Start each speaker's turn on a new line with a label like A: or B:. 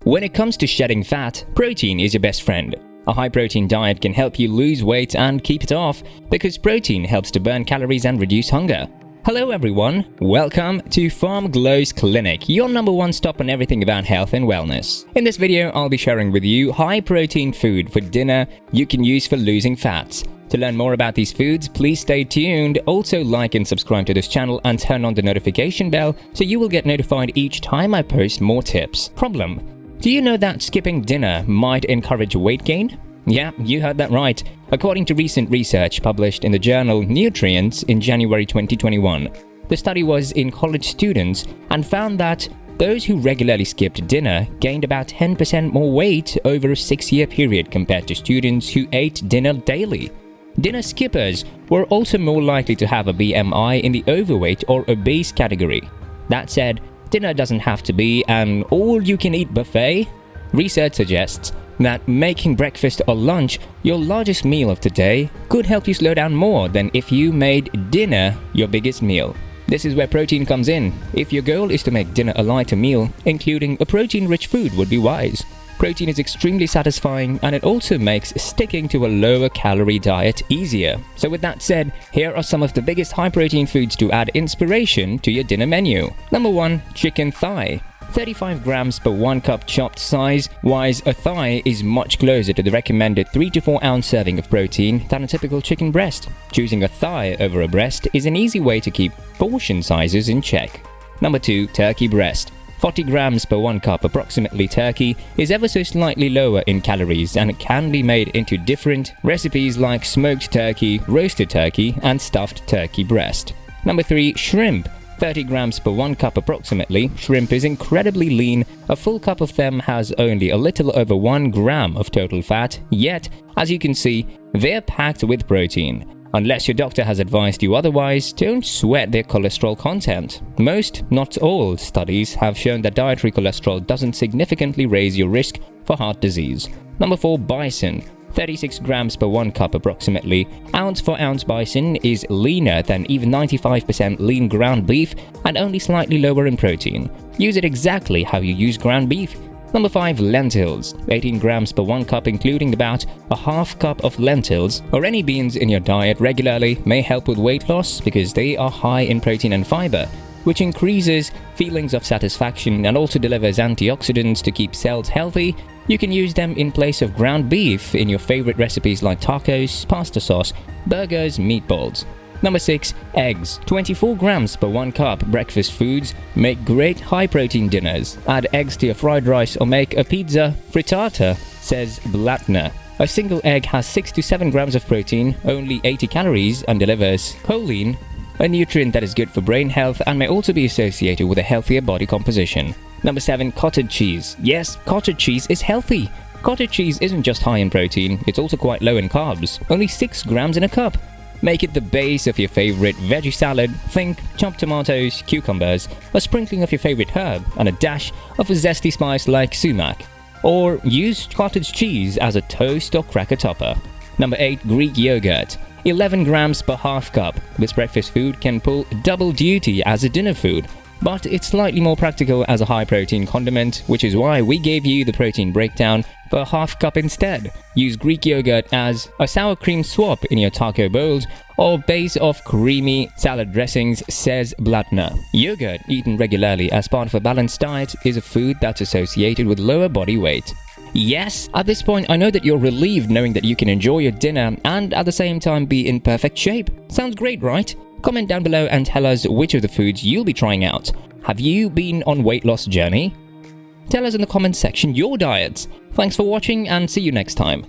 A: When it comes to shedding fat, protein is your best friend. A high-protein diet can help you lose weight and keep it off because protein helps to burn calories and reduce hunger. Hello everyone, welcome to Farm Glow's Clinic, your #1 stop on everything about health and wellness. In this video, I'll be sharing with you high-protein food for dinner you can use for losing fats. To learn more about these foods, please stay tuned. Also like and subscribe to this channel and turn on the notification bell so you will get notified each time I post more tips. Problem: do you know that skipping dinner might encourage weight gain? Yeah, you heard that right. According to recent research published in the journal Nutrients in January 2021, the study was in college students and found that those who regularly skipped dinner gained about 10% more weight over a 6-year period compared to students who ate dinner daily. Dinner skippers were also more likely to have a BMI in the overweight or obese category. That said, dinner doesn't have to be an all-you-can-eat buffet. Research suggests that making breakfast or lunch your largest meal of the day could help you slow down more than if you made dinner your biggest meal. This is where protein comes in. If your goal is to make dinner a lighter meal, including a protein-rich food would be wise. Protein is extremely satisfying and it also makes sticking to a lower calorie diet easier. So with that said, here are some of the biggest high-protein foods to add inspiration to your dinner menu. Number 1. Chicken thigh. 35 grams per 1 cup chopped size-wise, a thigh is much closer to the recommended 3 to 4 ounce serving of protein than a typical chicken breast. Choosing a thigh over a breast is an easy way to keep portion sizes in check. Number 2. Turkey breast. 40 grams per 1 cup approximately. Turkey is ever so slightly lower in calories and it can be made into different recipes like smoked turkey, roasted turkey, and stuffed turkey breast. Number 3. Shrimp. 30 grams per 1 cup approximately. Shrimp is incredibly lean. A full cup of them has only a little over 1 gram of total fat, yet, as you can see, they're packed with protein. Unless your doctor has advised you otherwise, don't sweat their cholesterol content. Most, not all, studies have shown that dietary cholesterol doesn't significantly raise your risk for heart disease. Number 4. Bison. 36 grams per 1 cup approximately. Ounce for ounce bison is leaner than even 95% lean ground beef and only slightly lower in protein. Use it exactly how you use ground beef. Number 5. Lentils. 18 grams per 1 cup, including about a half cup of lentils or any beans in your diet regularly may help with weight loss because they are high in protein and fiber, which increases feelings of satisfaction and also delivers antioxidants to keep cells healthy. You can use them in place of ground beef in your favorite recipes like tacos, pasta sauce, burgers, meatballs. Number 6. Eggs. 24 grams per 1 cup. Breakfast foods make great high-protein dinners. Add eggs to your fried rice or make a pizza frittata, says Blattner. A single egg has 6 to 7 grams of protein, only 80 calories, and delivers choline, a nutrient that is good for brain health and may also be associated with a healthier body composition. Number 7. Cottage cheese. Yes, cottage cheese is healthy. Cottage cheese isn't just high in protein, it's also quite low in carbs, only 6 grams in a cup. Make it the base of your favorite veggie salad. Think chopped tomatoes, cucumbers, a sprinkling of your favorite herb, and a dash of a zesty spice like sumac. Or use cottage cheese as a toast or cracker topper. Number 8. Greek yogurt. 11 grams per half cup. This breakfast food can pull double duty as a dinner food, but it's slightly more practical as a high-protein condiment, which is why we gave you the protein breakdown per half cup instead. Use Greek yogurt as a sour cream swap in your taco bowls or base of creamy salad dressings, says Blattner. Yogurt, eaten regularly as part of a balanced diet, is a food that's associated with lower body weight. Yes, at this point I know that you're relieved knowing that you can enjoy your dinner and at the same time be in perfect shape. Sounds great, right? Comment down below and tell us which of the foods you'll be trying out. Have you been on weight loss journey? Tell us in the comments section your diets. Thanks for watching and see you next time.